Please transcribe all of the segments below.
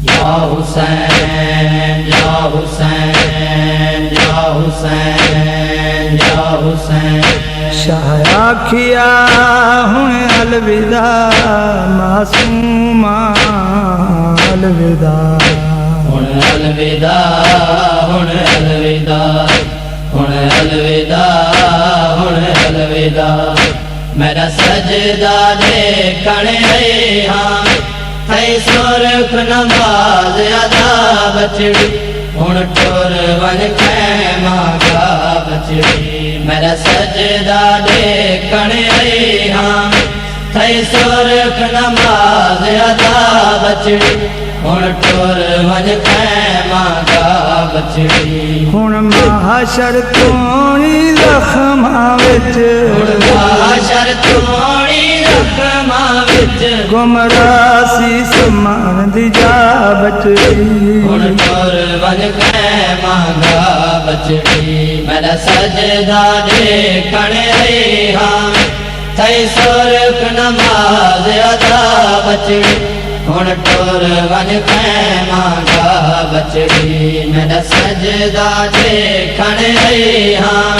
या हुसैन या हुसैन या हुसैन या हुसैन। शाह आखिया हूँ अलविदा मासूमा अलविदा। हुण अलविदा हुण अलविदा हुण अलविदा हुण अलविदा। मेरा सजदा देखण हाँ थई सुरख नमाज अदा बचड़ी। हुण टुर वन खैमा गा बचड़ी। मेरा सजदा देखण हाँ थई सुरख नमाज अदा बचड़ी। हुण टुर वन खैमा गा बचड़ी। हुण महाशर तोणी जख्मां विच हुण महाशर तोणी जख्मां विच गुमरासी समान दी जा बचड़ी। हुण टुर वन खैमा गा बचड़ी। मेरा सजदा देखण हाँ थई सुरख नमाज अदा बचड़ी। हुण टुर वन खैमा गा बचड़ी। मेरा सजदा देखण हाँ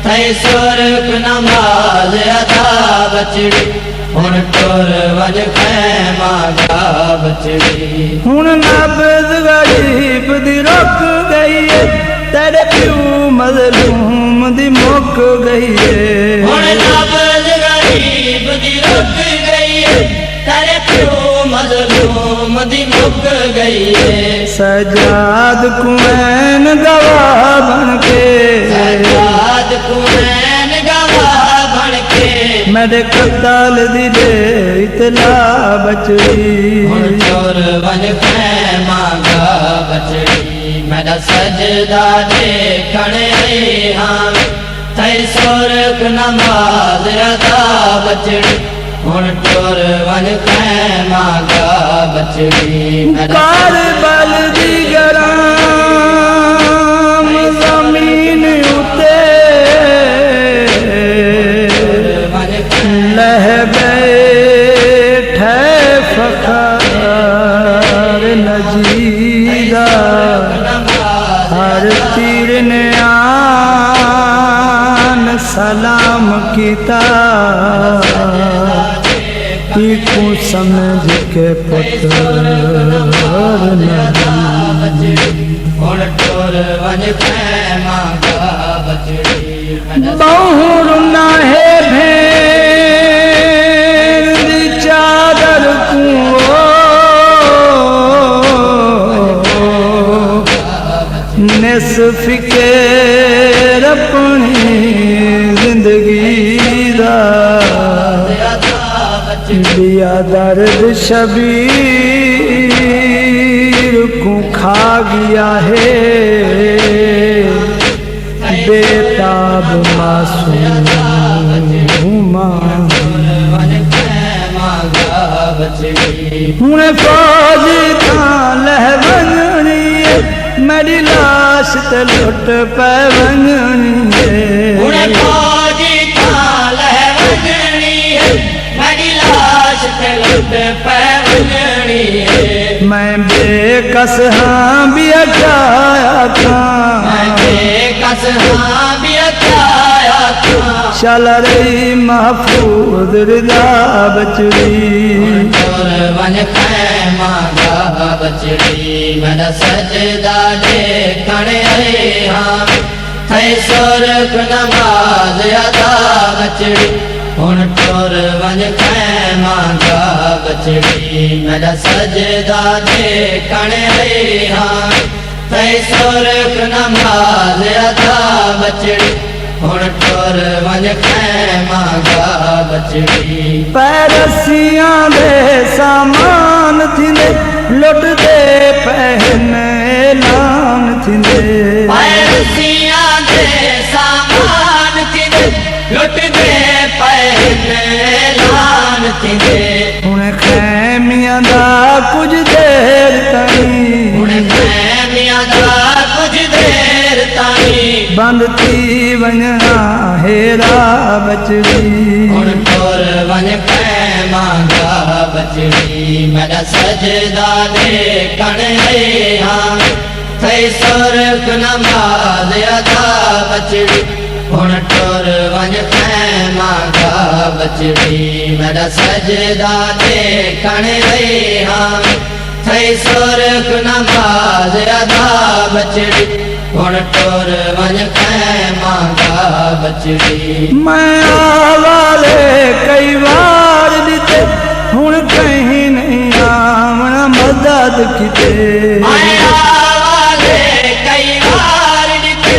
थई सुरख नमाज अदा बचड़ी। हुण टुर वन खैमा गा बचड़ी। हुण नब्ज़ गरीब दी रुक गई है तेरे प्यू मज़लूम दी मुक गई है। हुण नब्ज़ गरीब दी रुक गई है तेरे प्यू मज़लूम दी मुक गई है। सजाद कुमैन गवाह बन के सजाद कुमैन गवाह बन के मेरे कत्ल दी दे इतला बचड़ी। हुण टुर वन खैमा गा बचड़ी। मेरा सजदा देखण हाँ थई सुरख नमाज अदा बचड़ी। हुण टुर वन खैमा गा बचड़ी। करबल दी गराम जमीन उते लह बैठे फखर नजीदा। हर तीर ने आन सलाम किता को समझ के पुत्र हुण टुर वन खैमा गा बचड़ी। बहुर नाहे भेड़ दी चादर को निसफ के अपनी जिंदगी दा लिया दर्द शबीर को खा गया है बेताब मासूम। हुण फौज था लह वंजनी मेरी लाश ते लुट पै वंजनी। हुण फौज था लह वंजनी मेरी लाश ते लुट पै वंजनी। मैं बेकस हाँ भी अटाया था मैं बेकस हाँ भी अटाया था। चल रही महफूज रिदा बचड़ी। टुर वन खैमा गा बचड़ी। मेरा सजदा देखण हाँ थई सुरख नमाज अदा बचड़ी। हुण टुर वन खैमा गा बचड़ी। मेरा सजदा देखण हाँ थई सुरख नमाज अदा बचड़ी। हुण टुर वन खैमा गा बचड़ी। पैरसियां दे सामान थिंदे लुट दे पहन ऐलान थिंदे। पैरसियां दे सामान थिंदे लुट दे पहन ऐलान थिंदे। हुण खैमियां दा कुछ देर ताईं हुण खैमियां दा कुछ देर ताईं बंद थी वञा हेरा बचड़ी। हुण टुर वन खैमा गा बचड़ी मेरा सजदा देखण आए हाँ थई सुरख नमाज अदा बचड़ी हुण टुर वञ खैमा गा बचड़ी मेरा सजदा देखण आए हाँ थई सुरख नमाज अदा बचड़ी हुण टुर वञ खैमा गा बचड़ी मैं आवाले कई बार दिते हुण कहीं नहीं आवना मदद किते आया वाले कई बार दिते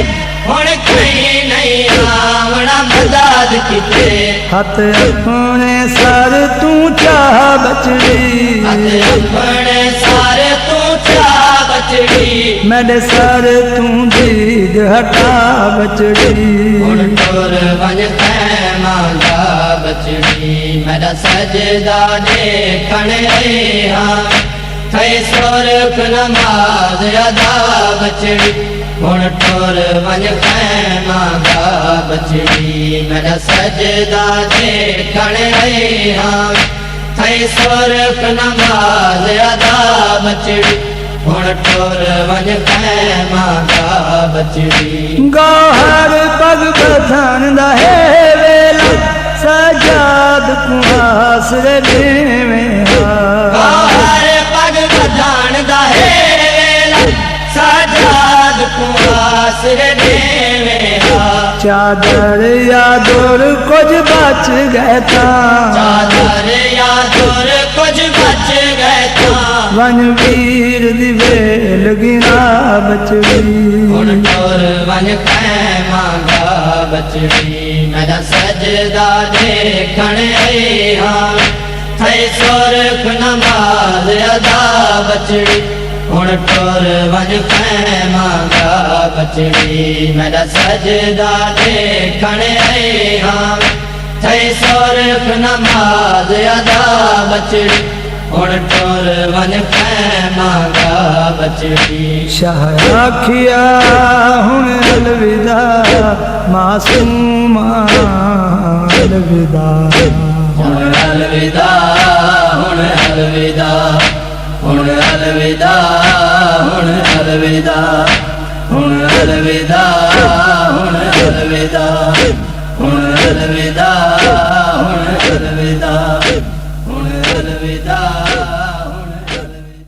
हुण कहीं नहीं आवना मदद किते हथ अपने सर तू चाह बचड़ी अपने सारे तू चा बचड़ी मेरे सर तू दीद हटा बचड़ी हुण टुर वञ खैमा गा बचड़ी मेरा सजदा देखण आए हाँ थई सुरख नमाज अदा बचड़ी हुण टुर वञ खैमा गा बचड़ी मेरा सजदा देखण आए हाँ थई सुरख नमाज अदा बचड़ी हुण टुर वञ खैमा गा बचड़ी गौहर पग बधन दा है वेला सजाद कुआस रे में बाहर पग बधान दा है वेला सजाद कुआस रे देवेला चादर यादोर कुछ बच गए था चादर यादोर कुछ बच गए था वन वीर दी वेल गिरा बचड़ी हुण टुर वञ खैमा गा बचड़ी मेरा सजदा देखण आए हाँ थई सुरख नमाज अदा बचड़ी हुण टुर वञ खैमा गा बचड़ी मेरा सजदा देखण आए हाँ थई सुरख नमाज अदा बचड़ी हुण टुर वञ खैमा गा बचड़ी शाह आखिया हुण अलविदा मासूमा अलविदा हुण अलविदा हुण अलविदा हुण अलविदा हुण अलविदा हुण अलविदा हुण अलविदा हुण अलविदा हुण अलविदा